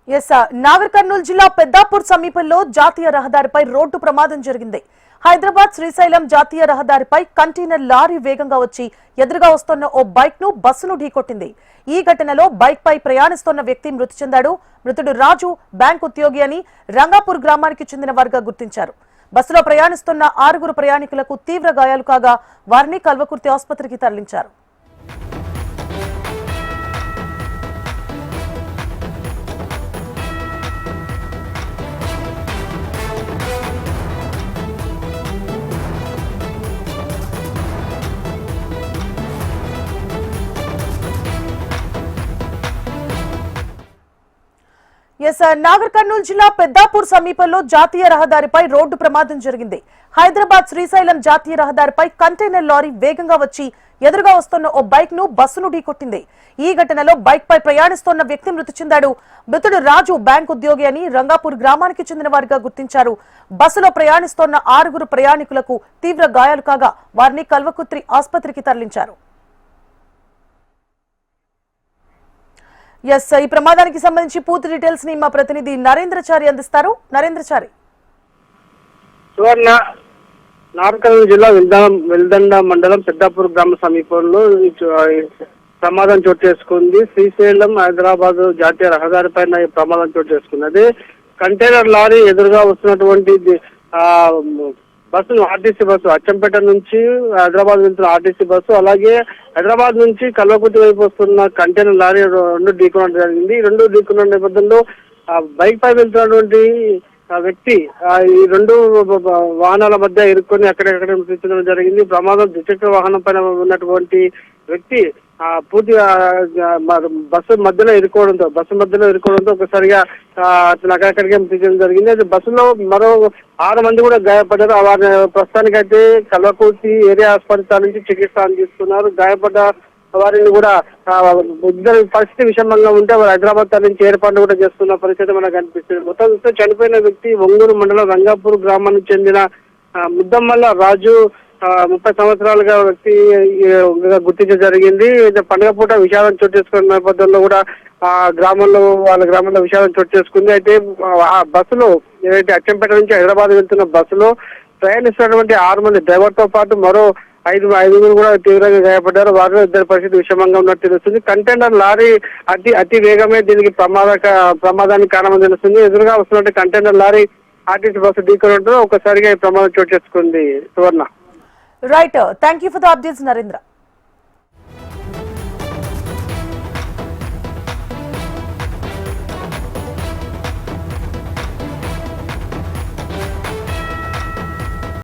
నాగర్ కర్నూలు జిల్లా పెద్దాపూర్ సమీపంలో జాతీయ రహదారిపై రోడ్డు ప్రమాదం జరిగింది. హైదరాబాద్ శ్రీశైలం జాతీయ రహదారిపై కంటైనర్ లారీ వేగంగా వచ్చి ఎదురుగా వస్తున్న ఓ బైక్ ను బస్సును ఢీకొట్టింది. ఈ ఘటనలో బైక్ పై ప్రయాణిస్తున్న వ్యక్తి మృతి చెందాడు. మృతుడు రాజు బ్యాంక్ ఉద్యోగి అని రంగాపూర్ గ్రామానికి చెందిన వారుగా గుర్తించారు. బస్సులో ప్రయాణిస్తున్న 6 ప్రయాణికులకు తీవ్ర గాయాలు కాగా వారిని కల్వకుర్తి ఆసుపత్రికి తరలించారు. నాగర్ కర్నూలు జిల్లా పెద్దాపూర్ సమీపంలో జాతీయ రహదారిపై రోడ్డు ప్రమాదం జరిగింది. హైదరాబాద్ శ్రీశైలం జాతీయ రహదారిపై కంటైనర్ లారీ వేగంగా వచ్చి ఎదురుగా వస్తున్న ఓ బైక్ ను బస్సును ఢీకొట్టింది. ఈ ఘటనలో బైక్ పై ప్రయాణిస్తున్న వ్యక్తి మృతి చెందాడు. మృతుడు రాజు బ్యాంక్ ఉద్యోగి అని రంగాపూర్ గ్రామానికి చెందిన వారిగా గుర్తించారు. బస్సులో ప్రయాణిస్తున్న 6 ప్రయాణికులకు తీవ్ర గాయాలు కాగా వారిని కల్వకుర్తి ఆసుపత్రికి తరలించారు. ఈ ప్రమాదానికి సంబంధించి పూర్తి డీటెయిల్స్ ని మా ప్రతినిధి నరేంద్రచారి అందిస్తారు. నరేంద్రచారి. నాగర్ జిల్లా వెల్దండ మండలం పెద్దాపూర్ గ్రామ సమీపంలో ప్రమాదం చోటు చేసుకుంది. శ్రీశైలం హైదరాబాద్ జాతీయ రహదారి పైన ప్రమాదం చోటు చేసుకుంది. అదే కంటైనర్ లారీ ఎదురుగా వస్తున్నటువంటి బస్సు ఆర్టీసీ బస్సు అచ్చంపేట నుంచి హైదరాబాద్ వెళ్తున్న ఆర్టీసీ బస్సు, అలాగే హైదరాబాద్ నుంచి కల్వకుర్తి వైపు వస్తున్న కంటైనర్ లారీ రెండు ఢీకొనడం జరిగింది. ఈ రెండు ఢీకొన్న నేపథ్యంలో బైక్ పై వెళ్తున్నటువంటి వ్యక్తి ఈ రెండు వాహనాల మధ్య ఇరుక్కొని అక్కడెక్కడ మృతి చెందడం జరిగింది. ప్రమాదం ద్విచక్ర వాహనం పైన ఉన్నటువంటి వ్యక్తి పూర్తిగా బస్సు మధ్యలో ఇరుకోవడంతో ఒకసారిగా అతను అక్కడికే మృతి చెందడం జరిగింది. అయితే బస్సులో మరో 6 మంది కూడా గాయపడ్డారు. వారిని ప్రస్తుతానికైతే కల్వకుర్తి ఏరియా హాస్పిటల్ నుంచి చికిత్స అందిస్తున్నారు. గాయపడ్డ వారిని కూడా ఇద్దరు పరిస్థితి విషమంగా ఉంటే వారు హైదరాబాద్ తరలించి ఏర్పాట్లు కూడా చేస్తున్న పరిస్థితి మనకు కనిపిస్తుంది. మొత్తం చూస్తే చనిపోయిన వ్యక్తి ఒంగూరు మండలం రంగాపూర్ గ్రామానికి చెందిన ముద్దమ్మల్ల రాజు, 30 సంవత్సరాలుగా వ్యక్తి గుర్తించడం జరిగింది. పండుగ పూట విషాదం చోటు చేసుకున్న నేపథ్యంలో కూడా వాళ్ళ గ్రామంలో విషాదం చోటు చేసుకుంది. అయితే ఆ బస్సులో ఏదైతే అచ్చంపేట నుంచి హైదరాబాద్ వెళ్తున్న బస్సులో ప్రయాణిస్తున్నటువంటి 6 మంది డ్రైవర్ తో పాటు మరో 5 కూడా తీవ్రంగా గాయపడ్డారు. వారిలో ఇద్దరు పరిస్థితి విషమంగా ఉన్నట్టు తెలుస్తుంది. కంటైనర్ లారీ అతి వేగమే దీనికి ప్రమాదానికి కారణం తెలుస్తుంది. ఎదురుగా వస్తున్నట్టు కంటైనర్ లారీ ఆర్టీసీ బస్సు ఢీకొనడంతో ఒకసారిగా ఈ ప్రమాదం చోటు చేసుకుంది. Suvarna. Right, thank you for the updates Narendra.